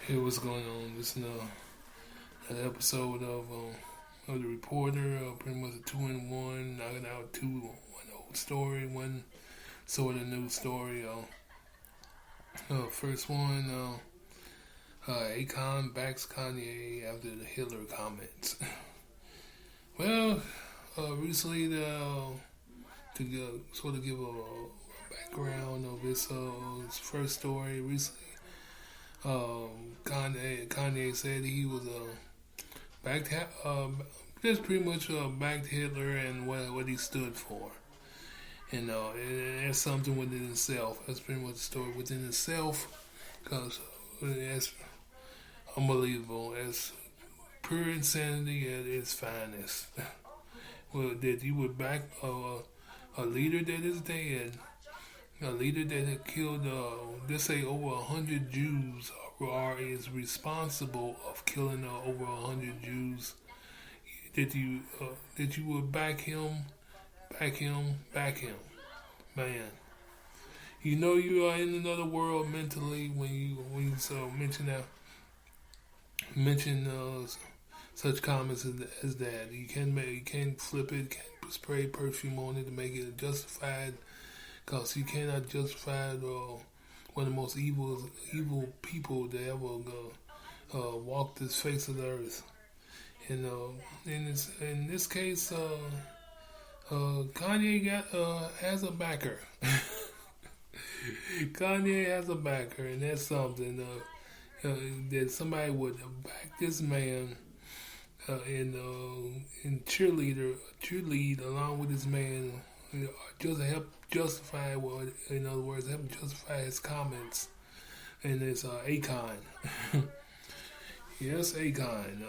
Hey, what's going on? This is an episode of the Reporter. Pretty much a 2-in-1, knocking out one old story, one sort of new story. First one, Akon backs Kanye after the Hitler comments. Well, recently, to sort of give a background of this first story, recently. Kanye said he was back to just pretty much back to Hitler and what he stood for. And that's something within itself. That's pretty much the story within itself, because that's unbelievable. That's pure insanity at its finest. Well, that you would back a leader that is dead, a leader that had killed, let's say, over 100 Jews, or is responsible of killing over 100 Jews. That you would back him, man. You know you are in another world mentally when you mention such comments as that. You can't flip it, can't spray perfume on it to make it justified. Because you cannot justify one of the most evil people that ever walked this face of the earth. And in this case, Kanye has a backer. Kanye has a backer, and that's something that somebody would back this man and cheerlead along with this man. Just to help justify in other words, help justify his comments. And it's Akon. Yes, Akon.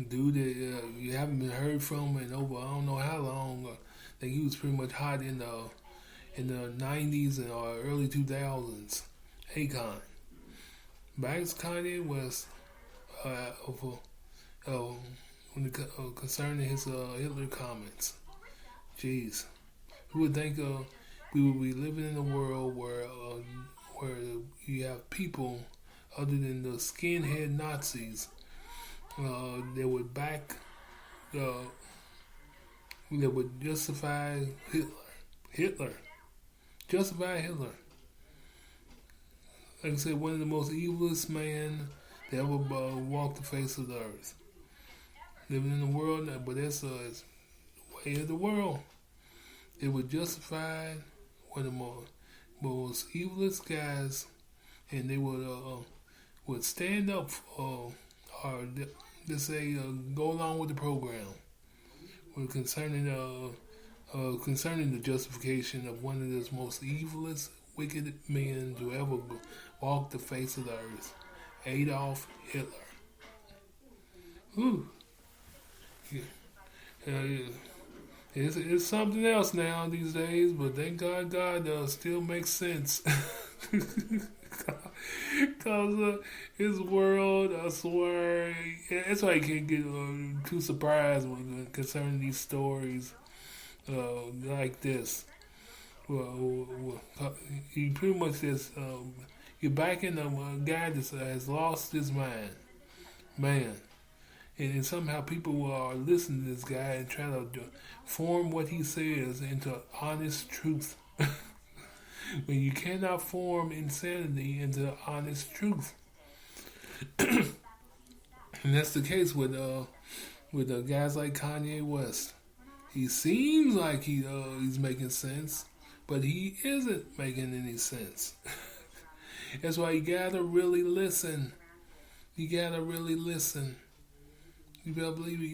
Dude that you haven't been heard from in over I don't know how long. I think he was pretty much hot in the 90s and early 2000s. Akon. Backs Kanye West concerning his Hitler comments. Jeez, who would think we would be living in a world where you have people other than the skinhead Nazis that would back that would justify Hitler, justify Hitler. Like I said, one of the most evilest men that ever walked the face of the earth. Living in the world, but that's it's the way of the world. It would justify one of the most evilest guys, and they would stand up or let's say go along with the program, concerning the justification of one of the most evilest, wicked men to ever walk the face of the earth, Adolf Hitler. Whew. Yeah. It's something else now these days, but thank God still makes sense. Because his world, I swear, that's why you can't get too surprised concerning these stories like this. Well, you pretty much just, you're backing a guy that has lost his mind. Man. And somehow people are listening to this guy and trying to form what he says into honest truth. When you cannot form insanity into honest truth. And that's the case with guys like Kanye West. He seems like he's making sense, but he isn't making any sense. That's why you gotta really listen. You gotta really listen. You better believe it.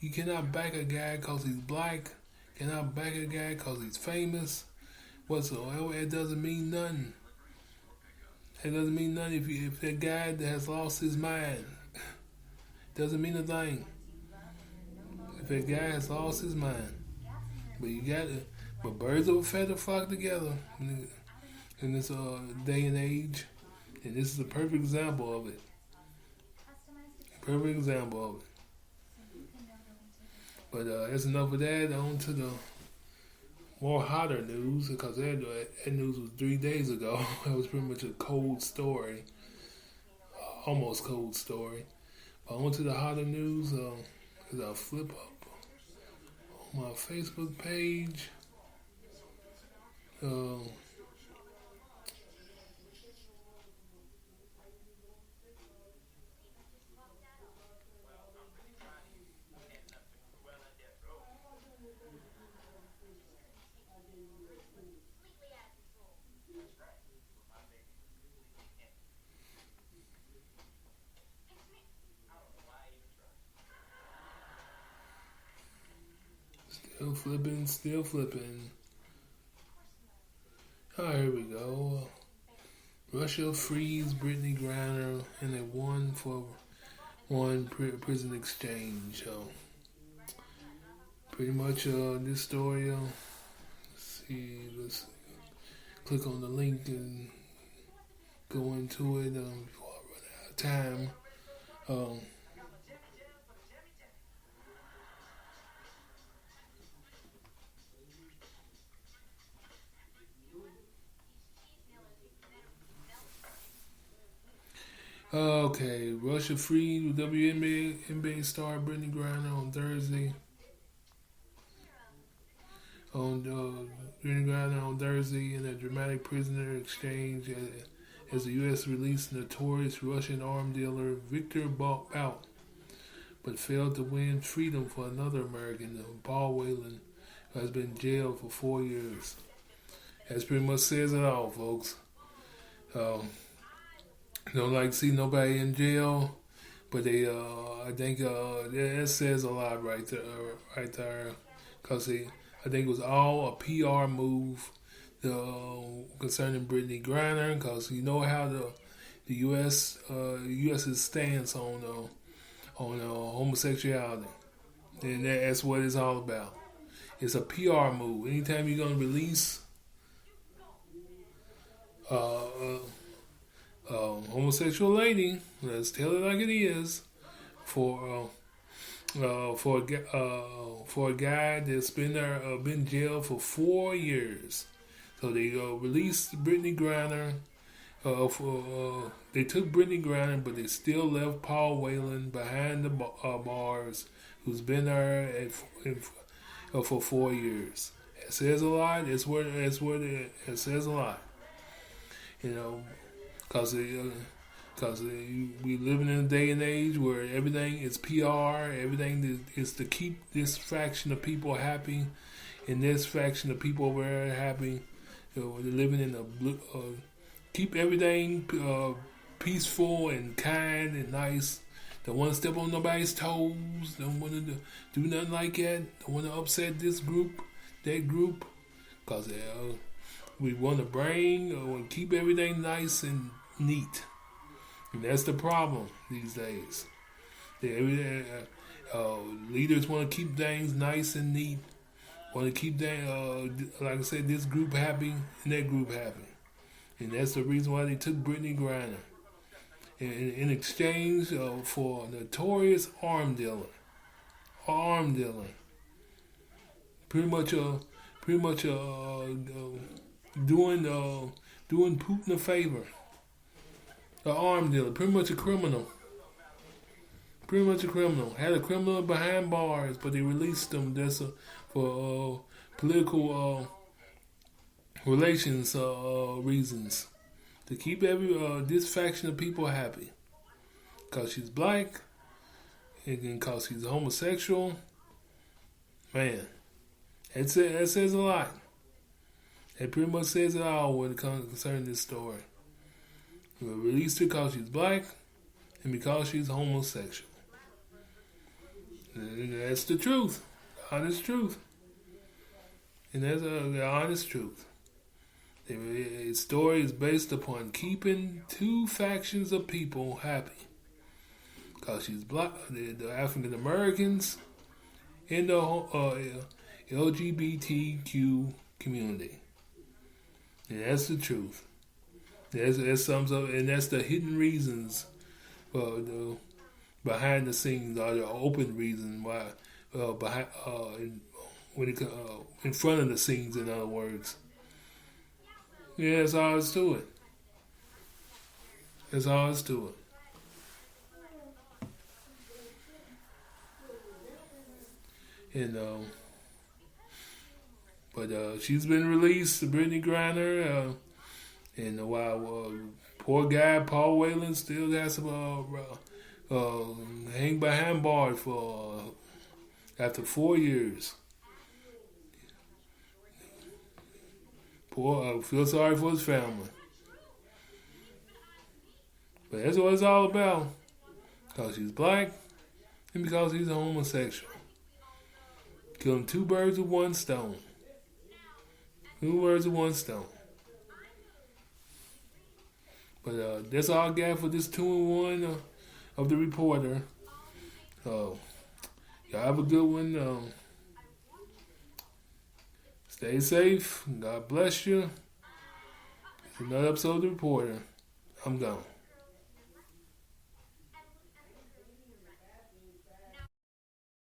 You cannot back a guy because he's black. You cannot back a guy because he's famous. Whatsoever, it doesn't mean nothing. It doesn't mean nothing if that guy that has lost his mind. It doesn't mean a thing. If that guy has lost his mind, but birds of a feather flock together in this day and age, and this is a perfect example of it. Perfect example of it. But that's enough of that. On to more hotter news, because that news was 3 days ago. It was pretty much a cold story, almost cold story. But I went to the hotter news. As I flip up on my Facebook page, still flipping. Here we go. Russia frees Brittany Griner in a 1-for-1 prison exchange. So, pretty much this story. Let's click on the link and go into it before I run out of time. Okay, Russia freed WNBA star Brittany Griner on Thursday. Brittany Griner on Thursday in a dramatic prisoner exchange as the U.S. released notorious Russian arms dealer Victor Bout, but failed to win freedom for another American, Paul Whelan, who has been jailed for 4 years. That pretty much says it all, folks. Don't like to see nobody in jail, but I think that says a lot right there, because I think it was all a PR move concerning Brittany Griner, because you know how the U.S.'s stance on homosexuality, and that's what it's all about. It's a PR move. Anytime you're gonna release homosexual lady, let's tell it like it is, for a guy that's been jailed for 4 years. So they released Brittany Griner. They took Brittany Griner, but they still left Paul Whelan behind the bars, who's been there for 4 years. It says a lot. It says a lot. You know, because we living in a day and age where everything is PR, everything is to keep this fraction of people happy, and this fraction of people over there happy. They're living in keep everything peaceful and kind and nice. Don't want to step on nobody's toes. Don't want to do nothing like that. Don't want to upset this group, that group, because we want to keep everything nice and neat. And that's the problem these days. Leaders want to keep things nice and neat. Want to keep like I said, this group happy and that group happy. And that's the reason why they took Brittany Griner in exchange for a notorious arm dealer. Pretty much doing Putin a favor. An arm dealer, pretty much a criminal. Had a criminal behind bars, but they released him. That's for political relations reasons, to keep this faction of people happy. Because she's black, and because she's homosexual. Man, that says a lot. It pretty much says it all when it comes concerning this story. We released her because she's black and because she's homosexual. And that's the truth. Honest truth. And that's the honest truth. The story is based upon keeping two factions of people happy. Because she's black, the African Americans and the LGBTQ community. And that's the truth. That sums up, and that's the hidden reasons, behind the scenes, or the open reason why when it in front of the scenes. In other words, yeah, that's all it's to it. That's all it's to it. And but she's been released, Brittany Griner, and while poor guy Paul Whelan still got some hang behind bars for after 4 years. Poor, feel sorry for his family. But that's what it's all about. Because she's black and because he's a homosexual. Killing two birds with one stone. Two birds with one stone. But that's all I got for this 2-in-1 of the reporter. Y'all have a good one. Stay safe. God bless you. It's another episode of the reporter. I'm gone.